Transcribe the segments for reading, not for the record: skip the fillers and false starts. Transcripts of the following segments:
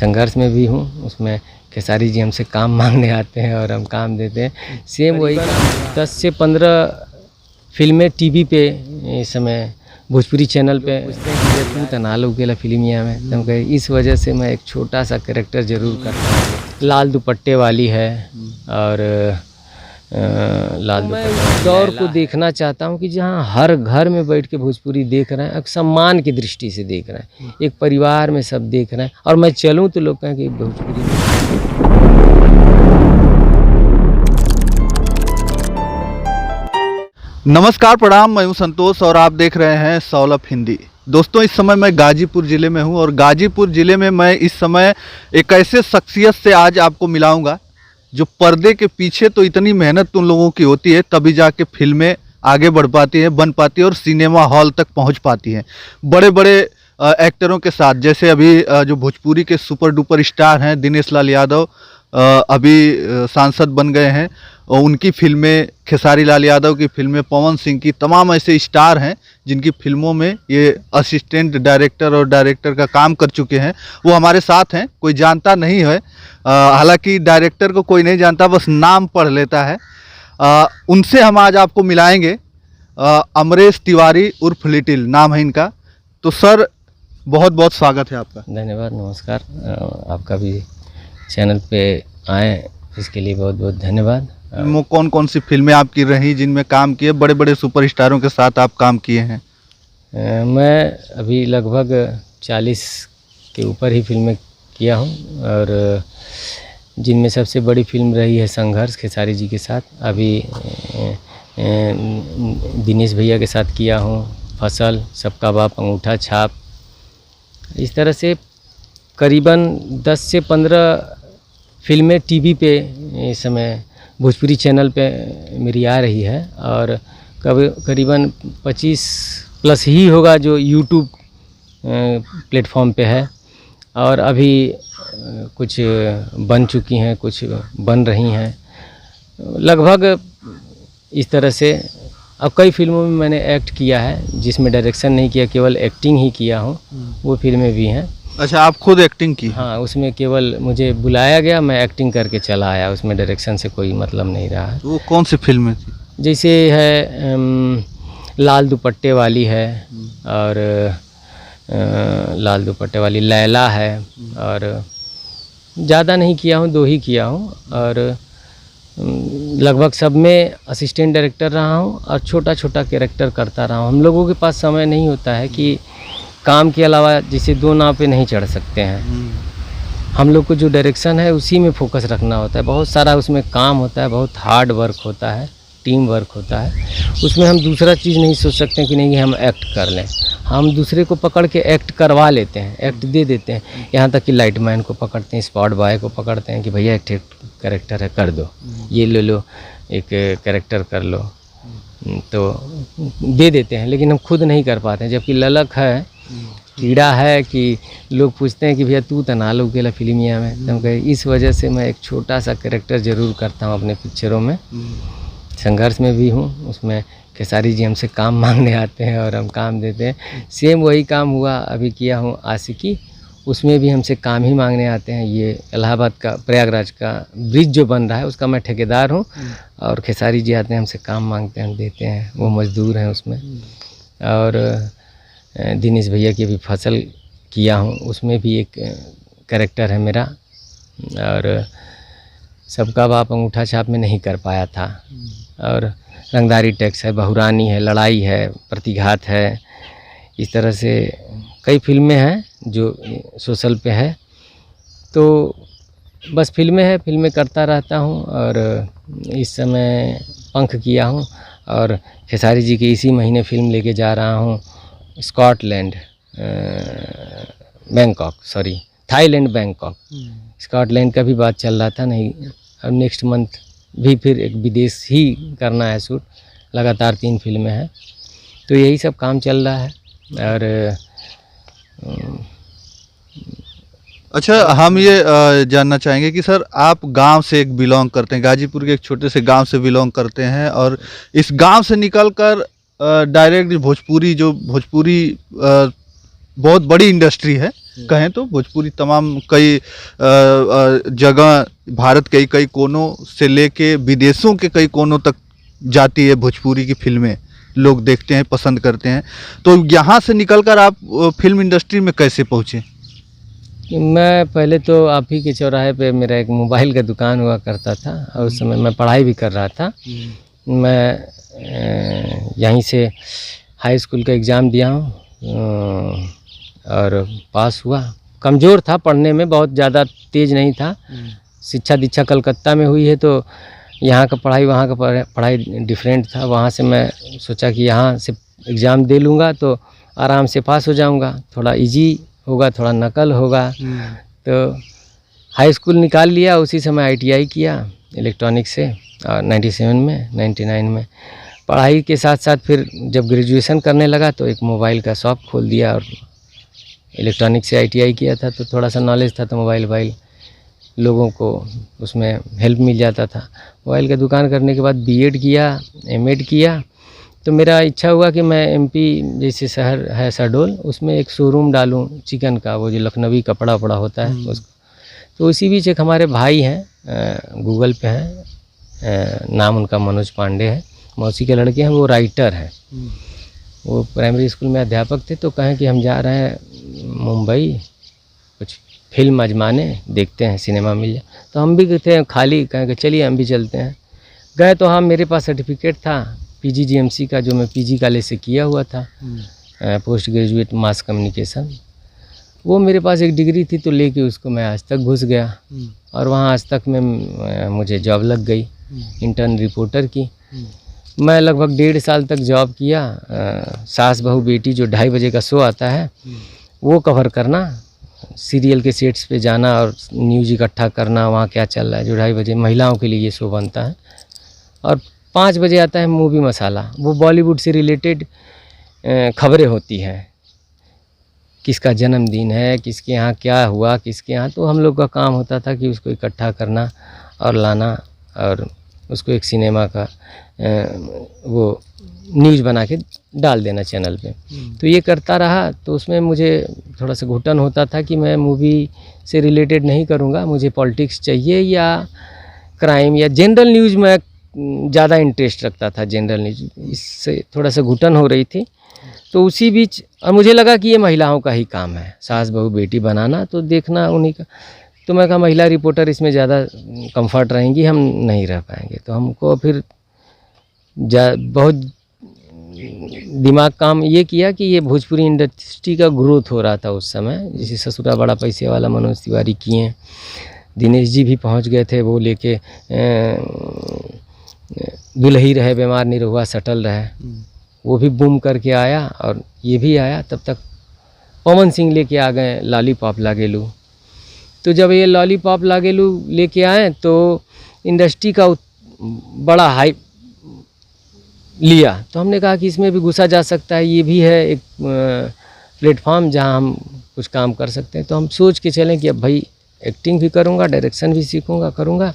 संघर्ष में भी हूँ। उसमें खेसारी जी हमसे काम मांगने आते हैं और हम काम देते हैं। सेम वही 10 से 15 फिल्में टीवी पे इस समय भोजपुरी चैनल पे तू तना लौकेला फिल्मिया में, तो इस वजह से मैं एक छोटा सा कैरेक्टर ज़रूर करता हूँ। लाल दुपट्टे वाली है और लाल मैं उस दौर को देखना चाहता हूँ कि जहाँ हर घर में बैठ के भोजपुरी देख रहे हैं, एक सम्मान की दृष्टि से देख रहे हैं, एक परिवार में सब देख रहे हैं। और मैं चलूँ तो लोग कहें कि भोजपुरी नमस्कार, प्रणाम। मैं हूं संतोष और आप देख रहे हैं सौलभ हिंदी। दोस्तों, इस समय मैं गाजीपुर ज़िले में हूं और गाजीपुर ज़िले में मैं इस समय एक ऐसे शख्सियत से आज आपको मिलाऊंगा जो पर्दे के पीछे तो इतनी मेहनत उन लोगों की होती है, तभी जाके फिल्में आगे बढ़ पाती हैं, बन पाती है और सिनेमा हॉल तक पहुंच पाती हैं बड़े बड़े एक्टरों के साथ। जैसे अभी जो भोजपुरी के सुपर डुपर स्टार हैं दिनेश लाल यादव, अभी सांसद बन गए हैं, और उनकी फिल्में, खेसारी लाल यादव की फिल्में, पवन सिंह की, तमाम ऐसे स्टार हैं जिनकी फिल्मों में ये असिस्टेंट डायरेक्टर और डायरेक्टर का काम कर चुके हैं। वो हमारे साथ हैं। कोई जानता नहीं है, हालांकि डायरेक्टर को कोई नहीं जानता, बस नाम पढ़ लेता है। उनसे हम आज आपको मिलाएंगे। अमरेश तिवारी उर्फ लिटिल नाम है इनका। तो सर, बहुत बहुत स्वागत है आपका। धन्यवाद, नमस्कार। आपका भी चैनल पे आए इसके लिए बहुत बहुत धन्यवाद। फिल्मों कौन कौन सी फिल्में आपकी रही जिनमें काम किए, बड़े बड़े सुपरस्टारों के साथ आप काम किए हैं? मैं अभी लगभग 40 के ऊपर ही फिल्में किया हूं और जिनमें सबसे बड़ी फिल्म रही है संघर्ष, खेसारी जी के साथ। अभी दिनेश भैया के साथ किया हूं, फसल, सबका बाप, अंगूठा छाप। इस तरह से करीबन 10 से 15 फिल्में टीवी पे इस समय भोजपुरी चैनल पे मेरी आ रही है और करीबन 25 प्लस ही होगा जो यूट्यूब प्लेटफॉर्म पे है। और अभी कुछ बन चुकी हैं, कुछ बन रही हैं, लगभग इस तरह से। अब कई फिल्मों में मैंने एक्ट किया है जिसमें डायरेक्शन नहीं किया, केवल एक्टिंग ही किया हूँ, वो फिल्में भी हैं। अच्छा, आप खुद एक्टिंग की? हाँ, उसमें केवल मुझे बुलाया गया, मैं एक्टिंग करके चला आया, उसमें डायरेक्शन से कोई मतलब नहीं रहा है। वो कौन सी फिल्में थी? जैसे है लाल दुपट्टे वाली है और लाल दुपट्टे वाली, लैला है, और ज़्यादा नहीं किया हूँ, 2 ही किया हूँ। और लगभग सब में असिस्टेंट डायरेक्टर रहा हूँ और छोटा छोटा कैरेक्टर करता रहा हूँ। हम लोगों के पास समय नहीं होता है कि काम के अलावा जैसे 2 नाव पे नहीं चढ़ सकते हैं। हम लोग को जो डायरेक्शन है उसी में फोकस रखना होता है। बहुत सारा उसमें काम होता है, बहुत हार्ड वर्क होता है, टीम वर्क होता है। उसमें हम दूसरा चीज़ नहीं सोच सकते कि नहीं कि हम एक्ट कर लें। हम दूसरे को पकड़ के एक्ट करवा लेते हैं, एक्ट दे देते हैं। यहाँ तक कि लाइटमैन को पकड़ते हैं, स्पॉट बॉय को पकड़ते हैं कि भैया एक कैरेक्टर है, कर दो, ये ले लो, एक कैरेक्टर कर लो, तो दे देते हैं। लेकिन हम खुद नहीं कर पाते हैं। जबकि ललक है, कीड़ा है कि लोग पूछते हैं कि भैया तू तना लौकेला फिल्मिया में, तो इस वजह से मैं एक छोटा सा कैरेक्टर ज़रूर करता हूँ अपने पिक्चरों में। संघर्ष में भी हूँ, उसमें खेसारी जी हमसे काम मांगने आते हैं और हम काम देते हैं। सेम वही काम हुआ, अभी किया हूँ आशिकी, उसमें भी हमसे काम ही मांगने आते हैं। ये इलाहाबाद का, प्रयागराज का ब्रिज जो बन रहा है उसका मैं ठेकेदार हूँ और खेसारी जी आते हैं, हमसे काम मांगते हैं, हम देते हैं, वो मजदूर हैं उसमें। और दिनेश भैया की भी फसल किया हूँ, उसमें भी एक कैरेक्टर है मेरा। और सबका बाप, अंगूठा छाप में नहीं कर पाया था। और रंगदारी टैक्स है, बहुरानी है, लड़ाई है, प्रतिघात है। इस तरह से कई फिल्में हैं जो सोशल पे है। तो बस फिल्में हैं, फिल्में करता रहता हूँ। और इस समय पंख किया हूँ और खेसारी जी की इसी महीने फिल्म लेके जा रहा हूँ Scotland, Bangkok, sorry Thailand, Bangkok. Scotland का भी बात चल रहा था, नहीं, और नेक्स्ट मंथ भी फिर एक विदेश ही करना है शूट। लगातार 3 फिल्में हैं, तो यही सब काम चल रहा है। और अच्छा, हम ये जानना चाहेंगे कि सर, आप गांव से एक बिलोंग करते हैं, गाजीपुर के एक छोटे से गांव से बिलोंग करते हैं, और इस गांव से निकलकर डायरेक्ट भोजपुरी बहुत बड़ी इंडस्ट्री है, कहें तो भोजपुरी तमाम कई जगह भारत के कई कोनों से लेके विदेशों के कई कोनों तक जाती है भोजपुरी की फिल्में, लोग देखते हैं, पसंद करते हैं। तो यहाँ से निकलकर आप फिल्म इंडस्ट्री में कैसे पहुँचे? मैं पहले तो आप ही के चौराहे पे मेरा एक मोबाइल का दुकान हुआ करता था और उस समय मैं पढ़ाई भी कर रहा था। मैं यहीं से हाई स्कूल का एग्ज़ाम दिया हूँ और पास हुआ। कमज़ोर था पढ़ने में, बहुत ज़्यादा तेज़ नहीं था। शिक्षा दीक्षा कलकत्ता में हुई है तो यहाँ का पढ़ाई वहाँ का पढ़ाई डिफरेंट था। वहाँ से मैं सोचा कि यहाँ से एग्ज़ाम दे लूँगा तो आराम से पास हो जाऊँगा, थोड़ा इजी होगा, थोड़ा नकल होगा। तो हाई स्कूल निकाल लिया, उसी समय ITI किया इलेक्ट्रॉनिक्स से और 99 में पढ़ाई के साथ साथ फिर जब ग्रेजुएशन करने लगा तो एक मोबाइल का शॉप खोल दिया और इलेक्ट्रॉनिक्स से ITI किया था तो थोड़ा सा नॉलेज था, तो मोबाइल लोगों को उसमें हेल्प मिल जाता था। मोबाइल का दुकान करने के बाद B.Ed किया, M.Ed किया। तो मेरा इच्छा हुआ कि मैं MP जैसे शहर है शहडोल, उसमें एक शोरूम डालूं चिकन का, वो जो लखनवी कपड़ा वपड़ा होता है उसको। तो उसी बीच एक हमारे भाई हैं, गूगल पे हैं, नाम उनका मनोज पांडे है, मौसी के लड़के हैं, वो राइटर हैं, वो प्राइमरी स्कूल में अध्यापक थे। तो कहें कि हम जा रहे हैं मुंबई कुछ फिल्म आजमाने, देखते हैं सिनेमा मिल जाए। तो हम भी थे खाली, कहें कि चलिए हम भी चलते हैं। गए तो हाँ, मेरे पास सर्टिफिकेट था PGGMC का, जो मैं PG कॉलेज से किया हुआ था, पोस्ट ग्रेजुएट मास कम्युनिकेशन। वो मेरे पास एक डिग्री थी तो लेके उसको मैं आज तक घुस गया और वहाँ आज तक में मुझे जॉब लग गई इंटर्न रिपोर्टर की। मैं लगभग 1.5 साल तक जॉब किया। सास बहू बेटी जो 2:30 बजे का शो आता है वो कवर करना, सीरियल के सेट्स पे जाना और न्यूज़ इकट्ठा करना, वहाँ क्या चल रहा है। जो 2:30 बजे महिलाओं के लिए ये शो बनता है और 5 बजे आता है मूवी मसाला, वो बॉलीवुड से रिलेटेड खबरें होती हैं, किसका जन्मदिन है, किसके यहाँ क्या हुआ, किसके यहाँ। तो हम लोग का काम होता था कि उसको इकट्ठा करना और लाना और उसको एक सिनेमा का वो न्यूज़ बना के डाल देना चैनल पे। तो ये करता रहा। तो उसमें मुझे थोड़ा सा घुटन होता था कि मैं मूवी से रिलेटेड नहीं करूँगा, मुझे पॉलिटिक्स चाहिए या क्राइम या जनरल न्यूज़ में ज़्यादा इंटरेस्ट रखता था। जनरल न्यूज़ इससे थोड़ा सा घुटन हो रही थी। तो उसी बीच और मुझे लगा कि ये महिलाओं का ही काम है, सास बहू बेटी बनाना, तो देखना उन्हीं का। तो मैं कहा महिला रिपोर्टर इसमें ज़्यादा कंफर्ट रहेंगी, हम नहीं रह पाएंगे। तो हमको फिर बहुत दिमाग काम ये किया कि ये भोजपुरी इंडस्ट्री का ग्रोथ हो रहा था उस समय। जैसे ससुरा बड़ा पैसे वाला मनोज तिवारी किए, दिनेश जी भी पहुंच गए थे, वो लेके दुल्ही रहे बीमार निरहुआ सटल रहे, वो भी बूम करके आया। और ये भी आया, तब तक पवन सिंह लेके आ गए लॉलीपॉप लागेलू। तो जब ये लॉलीपॉप लागेलू लेके आए तो इंडस्ट्री का बड़ा हाइप लिया। तो हमने कहा कि इसमें भी घुसा जा सकता है, ये भी है एक प्लेटफॉर्म जहां हम कुछ काम कर सकते हैं। तो हम सोच के चलें कि अब भाई एक्टिंग भी करूंगा, डायरेक्शन भी सीखूंगा, करूंगा।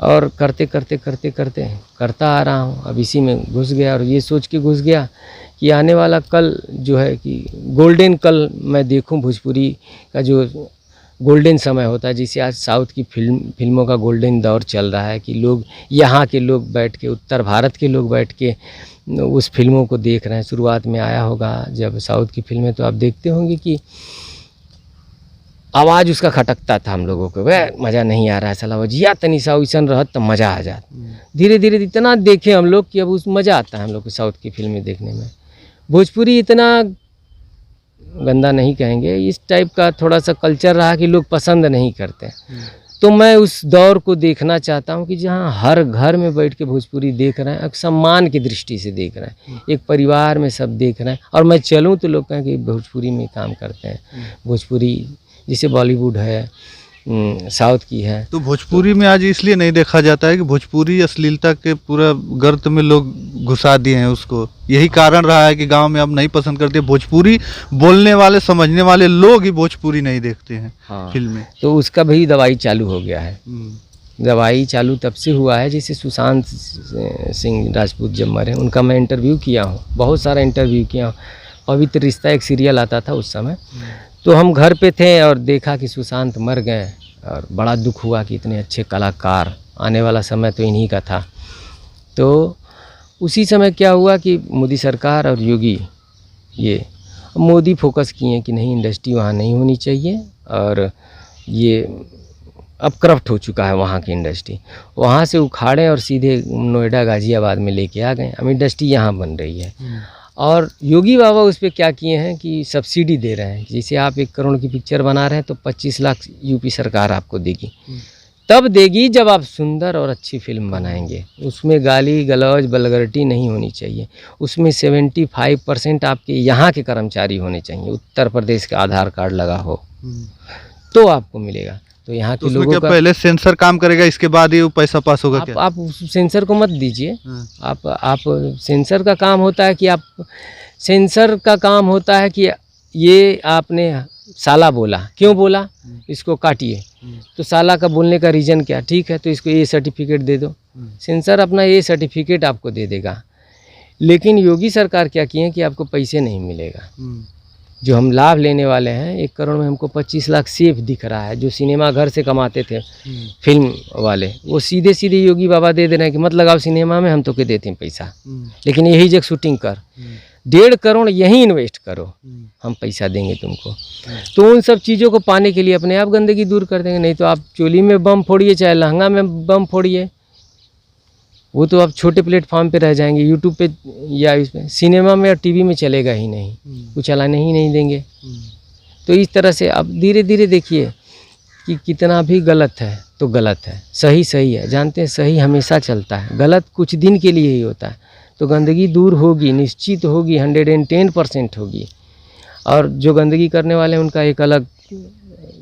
और करते करता आ रहा हूँ, अब इसी में घुस गया। और ये सोच के घुस गया कि आने वाला कल जो है कि गोल्डन कल मैं देखूं, भोजपुरी का जो गोल्डन समय होता है, जिसे आज साउथ की फिल्मों का गोल्डन दौर चल रहा है, कि लोग यहाँ के लोग बैठ के, उत्तर भारत के लोग बैठ के उस फिल्मों को देख रहे हैं। शुरुआत में आया होगा जब साउथ की फिल्में, तो आप देखते होंगे कि आवाज़ उसका खटकता था हम लोगों को, वह मज़ा नहीं आ रहा है, साला वजिया तनिसा वैसन रहत तो मज़ा आ जाता। धीरे धीरे इतना देखे हम लोग कि अब उस मज़ा आता है हम लोग को साउथ की फिल्में देखने में। भोजपुरी इतना गंदा नहीं कहेंगे, इस टाइप का थोड़ा सा कल्चर रहा कि लोग पसंद नहीं करते। तो मैं उस दौर को देखना चाहता हूँ कि जहाँ हर घर में बैठ के भोजपुरी देख रहे हैं, एक सम्मान की दृष्टि से देख रहे हैं, एक परिवार में सब देख रहे हैं। और मैं चलूँ तो लोग कहें कि भोजपुरी में काम करते हैं, भोजपुरी जैसे बॉलीवुड है, साउथ की है। तो भोजपुरी में आज इसलिए नहीं देखा जाता है कि भोजपुरी अश्लीलता के पूरा गर्त में लोग घुसा दिए हैं उसको। यही कारण रहा है कि गांव में अब नहीं पसंद करते। भोजपुरी बोलने वाले, समझने वाले लोग ही भोजपुरी नहीं देखते हैं। हाँ। फिल्में तो उसका भी दवाई चालू हो गया है। दवाई चालू तब से हुआ है, जैसे सुशांत सिंह राजपूत जब मरे, उनका मैं इंटरव्यू किया हूँ, बहुत सारा इंटरव्यू किया हूँ। पवित्र रिश्ता एक सीरियल आता था उस समय, तो हम घर पे थे और देखा कि सुशांत मर गए और बड़ा दुख हुआ कि इतने अच्छे कलाकार, आने वाला समय तो इन्हीं का था। तो उसी समय क्या हुआ कि मोदी सरकार और योगी, ये मोदी फोकस किए कि नहीं, इंडस्ट्री वहाँ नहीं होनी चाहिए और ये अब करप्ट हो चुका है वहाँ की इंडस्ट्री, वहाँ से उखाड़े और सीधे नोएडा गाज़ियाबाद में लेके आ गए। अब इंडस्ट्री यहाँ बन रही है। और योगी बाबा उस पर क्या किए हैं कि सब्सिडी दे रहे हैं। जैसे आप 1 करोड़ की पिक्चर बना रहे हैं तो 25 लाख यूपी सरकार आपको देगी, तब देगी जब आप सुंदर और अच्छी फिल्म बनाएंगे। उसमें गाली गलौज वल्गैरिटी नहीं होनी चाहिए। उसमें 75% आपके यहाँ के कर्मचारी होने चाहिए, उत्तर प्रदेश का आधार कार्ड लगा हो तो आपको मिलेगा। तो यहाँ के उसमें लोगों क्या का पहले सेंसर काम करेगा, इसके बाद ये पैसा पास होगा क्या? आप उस सेंसर को मत दीजिए। आप सेंसर का काम होता है कि ये आपने साला बोला, क्यों बोला, इसको काटिए। तो साला का बोलने का रीज़न क्या, ठीक है, तो इसको ये सर्टिफिकेट दे दो। सेंसर अपना ये सर्टिफिकेट आपको दे देगा। लेकिन योगी सरकार क्या किए हैं कि आपको पैसे नहीं मिलेगा। जो हम लाभ लेने वाले हैं, 1 करोड़ में हमको 25 लाख सेफ दिख रहा है। जो सिनेमा घर से कमाते थे फिल्म वाले, वो सीधे सीधे योगी बाबा दे रहे हैं कि मत लगाओ सिनेमा में, हम तो के देते हैं पैसा, लेकिन यही जगह शूटिंग कर, 1.5 करोड़ यहीं इन्वेस्ट करो, हम पैसा देंगे तुमको। तो उन सब चीज़ों को पाने के लिए अपने आप गंदगी दूर कर देंगे। नहीं तो आप चोली में बम फोड़िए चाहे लहंगा में बम फोड़िए, वो तो आप छोटे प्लेटफॉर्म पे रह जाएंगे, यूट्यूब पे या इसमें, सिनेमा में और टीवी में चलेगा ही नहीं, कुछ चलाने ही नहीं देंगे। तो इस तरह से अब धीरे धीरे देखिए कि कितना भी गलत है तो गलत है, सही सही है। जानते हैं सही हमेशा चलता है, गलत कुछ दिन के लिए ही होता है। तो गंदगी दूर होगी, निश्चित होगी, 110% होगी। और जो गंदगी करने वाले हैं उनका एक अलग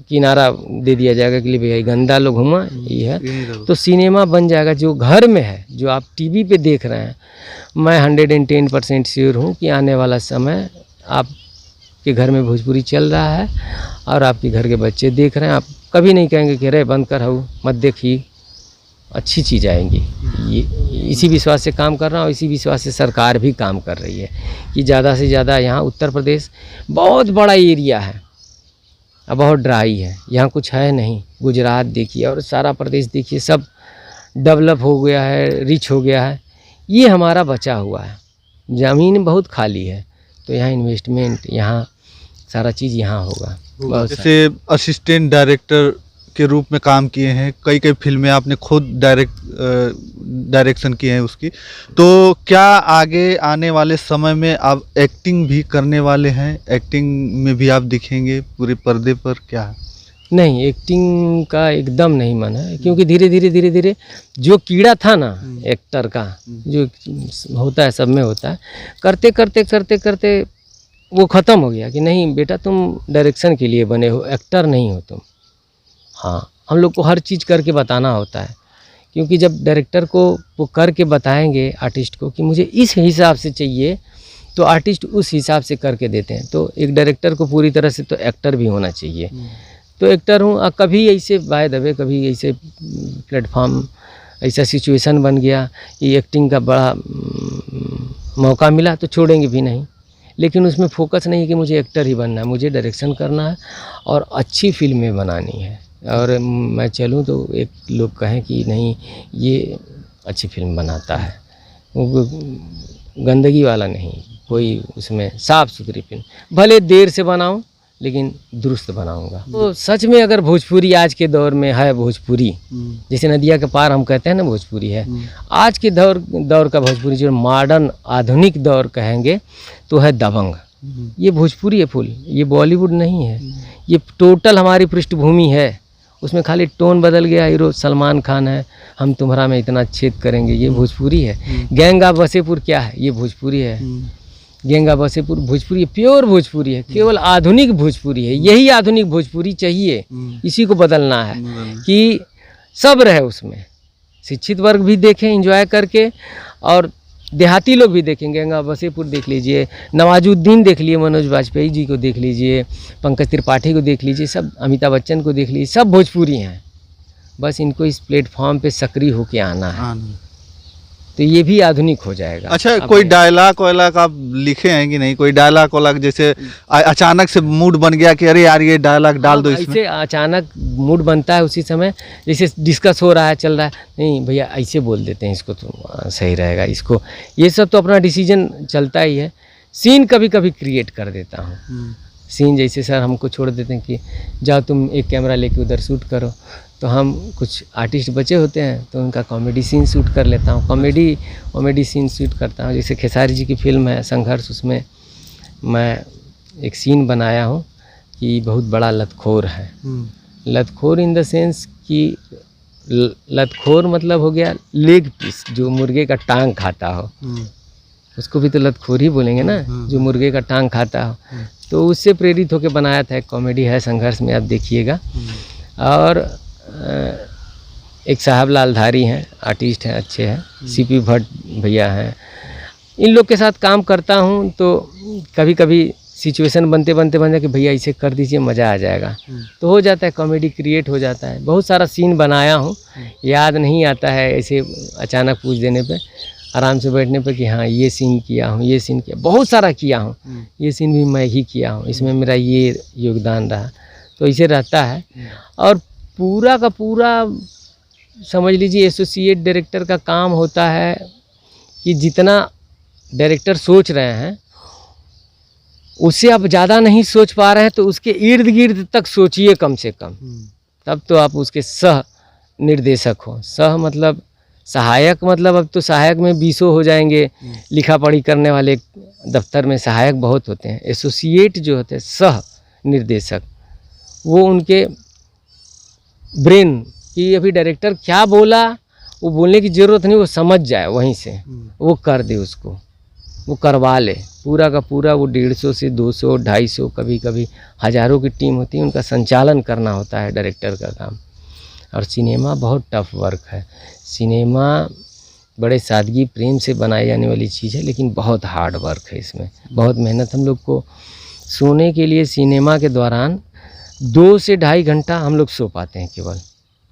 किनारा दे दिया जाएगा कि भैया गंदा लोग घुमा ये है, तो सिनेमा बन जाएगा जो घर में है, जो आप टीवी पे देख रहे हैं। मैं 110% श्योर हूँ कि आने वाला समय आपके घर में भोजपुरी चल रहा है और आपके घर के बच्चे देख रहे हैं। आप कभी नहीं कहेंगे कि अरे बंद कर हूँ मत देखिए, अच्छी चीज़ आएंगी। ये इसी विश्वास से काम कर रहा हूँ, इसी विश्वास से सरकार भी काम कर रही है कि ज़्यादा से ज़्यादा यहाँ उत्तर प्रदेश बहुत बड़ा एरिया है, अब बहुत ड्राई है, यहाँ कुछ है नहीं। गुजरात देखिए और सारा प्रदेश देखिए, सब डेवलप हो गया है, रिच हो गया है। ये हमारा बचा हुआ है, ज़मीन बहुत खाली है। तो यहाँ इन्वेस्टमेंट, यहाँ सारा चीज़ यहाँ होगा। जैसे असिस्टेंट डायरेक्टर के रूप में काम किए हैं, कई फिल्में आपने खुद डायरेक्शन किए हैं उसकी, तो क्या आगे आने वाले समय में आप एक्टिंग भी करने वाले हैं? एक्टिंग में भी आप दिखेंगे पूरे पर्दे पर क्या है? नहीं, एक्टिंग का एकदम नहीं मन है, क्योंकि धीरे धीरे जो कीड़ा था ना एक्टर का, जो होता है सब में होता है, करते करते वो ख़त्म हो गया कि नहीं बेटा तुम डायरेक्शन के लिए बने हो, एक्टर नहीं हो तुम। हाँ, हम लोग को हर चीज़ करके बताना होता है, क्योंकि जब डायरेक्टर को वो करके बताएंगे आर्टिस्ट को कि मुझे इस हिसाब से चाहिए, तो आर्टिस्ट उस हिसाब से करके देते हैं। तो एक डायरेक्टर को पूरी तरह से तो एक्टर भी होना चाहिए। तो एक्टर हूँ, कभी ऐसे बाय द वे कभी ऐसे प्लेटफॉर्म, ऐसा सिचुएशन बन गया कि एक्टिंग का बड़ा मौका मिला तो छोड़ेंगे भी नहीं। लेकिन उसमें फोकस नहीं है कि मुझे एक्टर ही बनना है, मुझे डायरेक्शन करना है और अच्छी फिल्में बनानी है। और मैं चलूँ तो एक लोग कहें कि नहीं ये अच्छी फिल्म बनाता है, वो गंदगी वाला नहीं, कोई उसमें साफ़ सुथरी फिल्म, भले देर से बनाऊं लेकिन दुरुस्त बनाऊंगा। तो सच में अगर भोजपुरी आज के दौर में है, भोजपुरी जैसे नदिया के पार हम कहते हैं ना भोजपुरी है, आज के दौर का भोजपुरी जो मॉडर्न आधुनिक दौर कहेंगे तो है दबंग। ये भोजपुरी है फुल, ये बॉलीवुड नहीं है, ये टोटल हमारी पृष्ठभूमि है। उसमें खाली टोन बदल गया, हीरो सलमान खान है, हम तुम्हारा में इतना छेद करेंगे, ये भोजपुरी है। गैंग ऑफ वसेपुर क्या है, ये भोजपुरी है। गैंग ऑफ वसेपुर भोजपुरी है, प्योर भोजपुरी है, केवल आधुनिक भोजपुरी है। यही आधुनिक भोजपुरी चाहिए, इसी को बदलना है कि सब रहे उसमें, शिक्षित वर्ग भी देखें एंजॉय करके, और देहाती लोग भी देखेंगे। गंगा वसेपुर देख लीजिए, नवाजुद्दीन देख लिए, मनोज वाजपेयी जी को देख लीजिए, पंकज त्रिपाठी को देख लीजिए, सब अमिताभ बच्चन को देख लीजिए, सब भोजपुरी हैं। बस इनको इस प्लेटफॉर्म पे सक्रिय होके आना है। तो ये भी आधुनिक हो जाएगा। अच्छा, कोई डायलॉग वायलॉग आप लिखे हैं कि नहीं? कोई डायलॉग वायलॉग जैसे अचानक से मूड बन गया कि अरे यार ये डायलॉग डाल दो इसमें? ऐसे अचानक मूड बनता है उसी समय, जैसे डिस्कस हो रहा है, चल रहा है, नहीं भैया ऐसे बोल देते हैं इसको तो सही रहेगा इसको, ये सब तो अपना डिसीजन चलता ही है। सीन कभी कभी क्रिएट कर देता हूँ। सीन जैसे सर हमको छोड़ देते हैं कि जाओ तुम एक कैमरा लेके उधर शूट करो, तो हम कुछ आर्टिस्ट बचे होते हैं तो उनका कॉमेडी सीन शूट कर लेता हूँ, कॉमेडी सीन शूट करता हूँ। जैसे खेसारी जी की फिल्म है संघर्ष, उसमें मैं एक सीन बनाया हूँ कि बहुत बड़ा लतखोर है। लतखोर इन द सेंस कि लतखोर मतलब हो गया लेग पीस, जो मुर्गे का टांग खाता हो, उसको भी तो लतखोर ही बोलेंगे ना, जो मुर्गे का टांग खाता हो। तो उससे प्रेरित होकर बनाया था, एक कॉमेडी है संघर्ष में, आप देखिएगा। और एक साहब लालधारी हैं, आर्टिस्ट हैं, अच्छे हैं, सीपी भट्ट भैया हैं, इन लोग के साथ काम करता हूँ। तो कभी कभी सिचुएशन बनते बनते कि भैया इसे कर दीजिए, मज़ा आ जाएगा, तो हो जाता है, कॉमेडी क्रिएट हो जाता है। बहुत सारा सीन बनाया हूँ, याद नहीं आता है ऐसे अचानक पूछ देने पे, आराम से बैठने पे कि हाँ ये सीन किया हूँ, ये सीन किया, बहुत सारा किया हूँ, ये सीन भी मैं ही किया हूँ, इसमें मेरा ये योगदान रहा, तो इसे रहता है। और पूरा का पूरा समझ लीजिए एसोसिएट डायरेक्टर का काम होता है कि जितना डायरेक्टर सोच रहे हैं उससे आप ज़्यादा नहीं सोच पा रहे हैं तो उसके इर्द गिर्द तक सोचिए कम से कम, तब तो आप उसके सह निर्देशक हो। सह मतलब सहायक, मतलब अब तो सहायक में 20 हो जाएंगे, लिखा पढ़ी करने वाले दफ्तर में सहायक बहुत होते हैं। एसोसिएट जो होते हैं सह निर्देशक, वो उनके ब्रेन कि अभी डायरेक्टर क्या बोला, वो बोलने की ज़रूरत नहीं, वो समझ जाए वहीं से, वो कर दे, उसको वो करवा ले पूरा का पूरा। वो 150 से 200 250 कभी कभी हज़ारों की टीम होती है, उनका संचालन करना होता है डायरेक्टर का काम। और सिनेमा बहुत टफ वर्क है। सिनेमा बड़े सादगी प्रेम से बनाई जाने वाली चीज़ है, लेकिन बहुत हार्ड वर्क है, इसमें बहुत मेहनत। हम लोग को सोने के लिए सिनेमा के दौरान 2 से 2.5 घंटा हम लोग सो पाते हैं केवल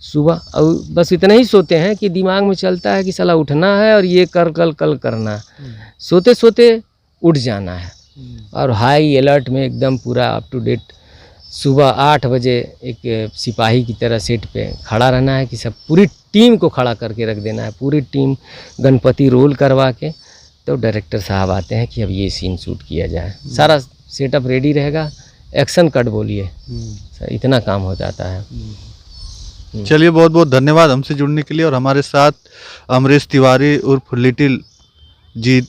सुबह, और बस इतना ही सोते हैं कि दिमाग में चलता है कि साला उठना है और ये कल करना है, सोते सोते उठ जाना है। और हाई अलर्ट में एकदम पूरा अप टू डेट सुबह 8 बजे एक सिपाही की तरह सेट पे खड़ा रहना है कि सब पूरी टीम को खड़ा करके रख देना है, पूरी टीम गणपति रोल करवा के, तो डायरेक्टर साहब आते हैं कि अब ये सीन शूट किया जाए, सारा सेटअप रेडी रहेगा, एक्शन कट बोलिए, इतना काम हो जाता है। चलिए, बहुत बहुत धन्यवाद हमसे जुड़ने के लिए। और हमारे साथ अमरीश तिवारी उर्फ लिटिल जी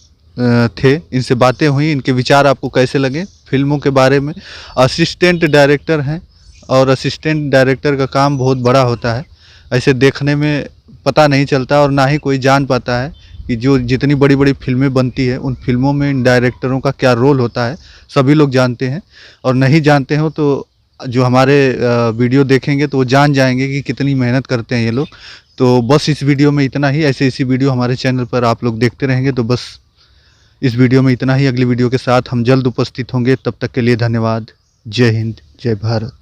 थे, इनसे बातें हुई, इनके विचार आपको कैसे लगे फिल्मों के बारे में। असिस्टेंट डायरेक्टर हैं और असिस्टेंट डायरेक्टर का काम बहुत बड़ा होता है, ऐसे देखने में पता नहीं चलता और ना ही कोई जान पाता है कि जो जितनी बड़ी बड़ी फिल्में बनती है उन फिल्मों में इन डायरेक्टरों का क्या रोल होता है, सभी लोग जानते हैं। और नहीं जानते हो तो जो हमारे वीडियो देखेंगे तो वो जान जाएंगे कि कितनी मेहनत करते हैं ये लोग। तो बस इस वीडियो में इतना ही, ऐसे इसी वीडियो हमारे चैनल पर आप लोग देखते रहेंगे। तो बस इस वीडियो में इतना ही, अगली वीडियो के साथ हम जल्द उपस्थित होंगे, तब तक के लिए धन्यवाद। जय हिंद, जय भारत।